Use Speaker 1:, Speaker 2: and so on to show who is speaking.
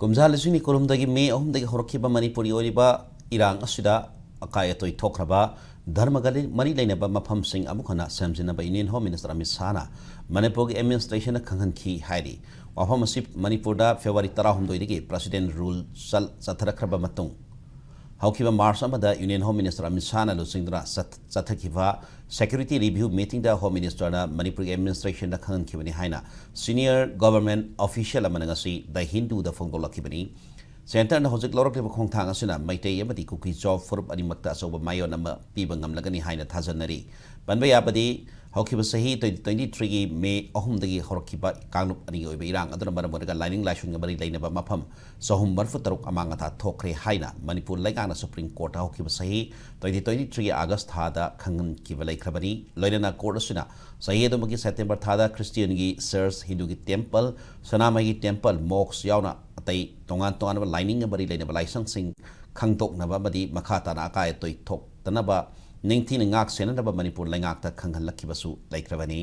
Speaker 1: ꯀꯨꯝꯖꯥ ꯂꯤꯁꯤꯡ ꯀꯨꯟꯍꯨꯝꯗꯣꯏꯒꯤ ꯃꯦ 3ꯗꯒꯤ ꯍꯧꯔꯛꯈꯤꯕ ꯃꯅꯤꯄꯨꯔꯤ ꯑꯣꯏꯔꯤꯕ ꯏꯔꯥꯡ ꯑꯁꯤꯗ ꯑꯀꯥꯏ ꯑꯇꯣꯏ ꯊꯣꯛꯈ꯭ꯔꯕ ꯙꯔꯃꯒ ꯃꯔꯤ ꯂꯩꯅꯕ ꯃꯐꯝꯁꯤꯡ ꯑꯃꯨꯛ ꯍꯟꯅ ꯁꯦꯝꯖꯤꯟꯅꯕ ꯌꯨꯅꯤꯌꯟ ꯍꯣꯝ ꯃꯤꯅꯤꯁꯇꯔ ꯑꯃꯤꯠ ꯁꯥꯍꯅ ꯃꯅꯤꯄꯨꯔꯒꯤ ꯑꯦꯗꯃꯤꯅꯤꯁꯇ꯭ꯔꯦꯁꯟꯅ ꯈꯪꯍꯟꯈꯤ ꯍꯥꯏꯔꯤ ꯋꯥꯐꯝ ꯑꯁꯤ ꯃꯅꯤꯄꯨꯔꯗ ꯐꯦꯕ꯭ꯔꯨꯋꯥꯔꯤ 12ꯗꯒꯤ ꯄ꯭ꯔꯦꯁꯤꯗꯦꯟ ꯔꯨꯜ ꯆꯠꯊꯔꯛꯈ꯭ꯔꯕ ꯃꯇꯨꯡ ꯍꯧꯈꯤꯕ ꯃꯥꯔꯆ ꯑꯃꯗ ꯌꯨꯅꯤꯌꯟ ꯍꯣꯝ ꯃꯤꯅꯤꯁꯇꯔ ꯑꯃꯤꯠ ꯁꯥꯍꯅ ꯂꯨꯆꯤꯡꯗꯨꯅ ꯆꯠꯊꯈꯤꯕ ꯁꯦꯀ꯭ꯌꯨꯔꯤꯇꯤ ꯔꯤꯚ꯭ꯌꯨ ꯃꯤꯇꯤꯡꯗ ꯍꯣꯝ ꯃꯤꯅꯤꯁꯇꯔꯅ ꯃꯅꯤꯄꯨꯔꯒꯤ ꯑꯦꯗꯃꯤꯅꯤꯁꯇ꯭ꯔꯦꯁꯟꯗ ꯈꯪꯍꯟꯈꯤꯕꯅꯤ ꯍꯥꯏꯅ ꯁꯤꯅꯤꯌꯔ ꯒꯚꯔꯟꯃꯦꯟꯠ ꯑꯣꯐꯤꯁꯤꯌꯦꯜ ꯑꯃꯅ ꯉꯁꯤ ꯗ ꯍꯤꯟꯗꯨꯗ ꯐꯣꯡꯗꯣꯛꯂꯛꯈꯤꯕꯅꯤ ꯁꯦꯟꯇꯔꯅ ꯍꯧꯖꯤꯛ ꯂꯧꯔꯛꯂꯤꯕ ꯈꯣꯡꯊꯥꯡ ꯑꯁꯤꯅ ꯃꯩꯇꯩ ꯑꯃꯗꯤ ꯀꯨꯀꯤ ꯖꯣꯕ ꯐꯨꯔꯨꯞ ꯑꯅꯤꯃꯛꯇ ꯑꯆꯧꯕ ꯃꯥꯏꯌꯣꯟ ꯑꯃ ꯄꯤꯕ ꯉꯝꯂꯒꯅꯤ ꯍꯥꯏꯅ ꯊꯥꯖꯅꯔꯤ ꯄꯟꯕ ꯌꯥꯕꯗꯤ ꯍꯧꯈꯤꯕ ꯆꯍꯤ 2023ꯒꯤ ꯃꯦ 3ꯗꯒꯤ ꯍꯧꯔꯛꯈꯤꯕ ꯀꯥꯡꯂꯨꯞ ꯑꯅꯤꯒꯤ ꯑꯣꯏꯕ ꯏꯔꯥꯡ ꯑꯗꯨꯅ ꯃꯔꯝ ꯑꯣꯏꯔꯒ ꯂꯥꯏꯅꯤꯡ ꯂꯥꯏꯁꯣꯟꯒ ꯃꯔꯤ ꯂꯩꯅꯕ ꯃꯐꯝ 343 ꯑꯃꯥꯡ ꯑꯇꯥ ꯊꯣꯛꯈ꯭ꯔꯦ ꯍꯥꯏꯅ ꯃꯅꯤꯄꯨꯔ ꯂꯩꯉꯥꯛꯅ ꯁꯨꯄ꯭ꯔꯤꯝ ꯀꯣꯔꯠꯇ ꯍꯧꯈꯤꯕ ꯆꯍꯤ 2023ꯒꯤ ꯑꯥꯒꯁꯠ ꯊꯥꯗ ꯈꯪꯍꯟꯈꯤꯕ ꯂꯩꯈ꯭ꯔꯕꯅꯤ ꯂꯣꯏꯅꯅ ꯀꯣꯔꯠ ꯑꯁꯤꯅ ꯆꯍꯤ ꯑꯗꯨꯃꯒꯤ ꯁꯦꯞꯇꯦꯝꯕꯔ ꯊꯥꯗ ꯈ꯭ꯔꯤꯁꯇꯤꯌꯟꯒꯤ ꯆꯔꯆ ꯍꯤꯟꯗꯨꯒꯤ ꯇꯦꯝꯄꯜ ꯁꯅꯥꯃꯍꯤꯒꯤ ꯇꯦꯝꯄꯜ ꯃꯣꯛꯁ ꯌꯥꯎꯅ ꯑꯇꯩ ꯇꯣꯉꯥꯟ ꯇꯣꯉꯥꯟꯕ ꯂꯥꯏꯅꯤꯡꯒ ꯃꯔꯤ ꯂꯩꯅꯕ ꯂꯥꯏꯁꯪꯁꯤꯡ ꯈꯪꯗꯣꯛꯅꯕ ꯑꯃꯗꯤ ꯃꯈꯥ ꯇꯥꯅ ꯑꯀꯥꯏ ꯑꯇꯣꯏ ꯊꯣꯛꯇꯅꯕ ꯅꯤꯡꯊꯤꯅ ꯉꯥꯛ ꯁꯦꯟꯅꯅꯕ ꯃꯅꯤꯄꯨꯔ ꯂꯩꯉꯥꯛꯇ ꯈꯪꯍꯜꯂꯛꯈꯤꯕꯁꯨ ꯂꯩꯈ꯭ꯔꯕꯅꯤ